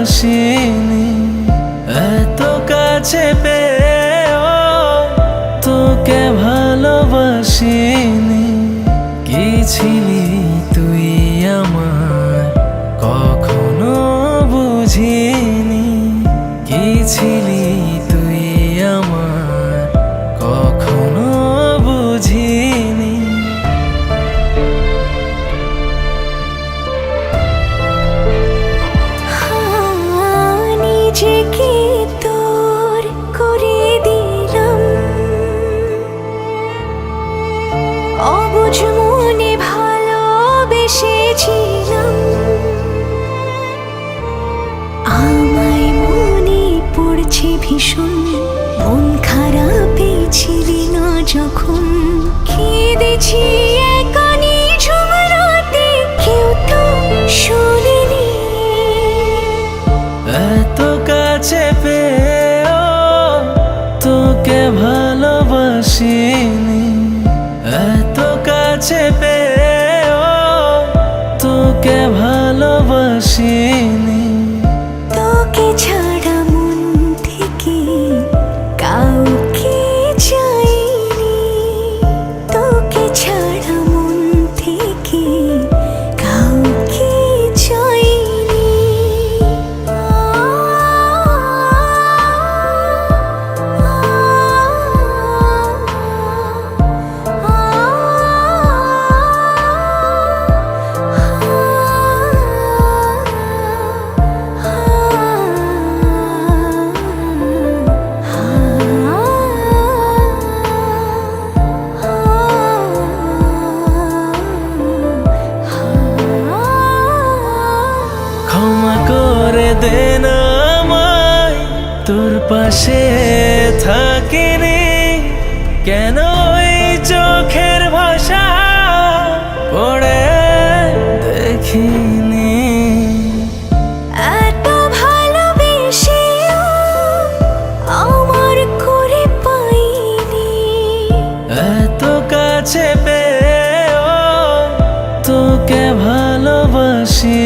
ভালোবাসিনি, এত কাছে পেয়েও তোকে ভালোবাসিনি। কি ছিলি তুই আমার কখনো বুঝিনি, কি ছিলি তুই আমার কখনো বুঝিনি। নিজেকে তোর করে দিলাম, অবুঝ মনে ভালোবেসেছিলাম। আমায় মনে পড়ছে ভীষণ, মন খারাপে ছিলি না যখন। কেঁদেছি একা নিঝুম রাতে, কেউ তো শোনেনি। এত কাছে পেয়েও তোকে ভালোবাসিনি, এত কাছে পেয়েও তোকে ভালোবাসিনি। তোকে ছাড়া মন থেকে কাউকে চাইনি, তোকে ছাড়া মন থেকে কাউকে চাইনি। ক্ষমা করে দে না আমায়, তোর পাশে থাকিনি কেন, ওই চোখের ভাষা পড়ে দেখিনি। এত ভালোবেসেও আমার করে পাইনি, এত কাছে পেয়েও তোকে ভালোবাসি।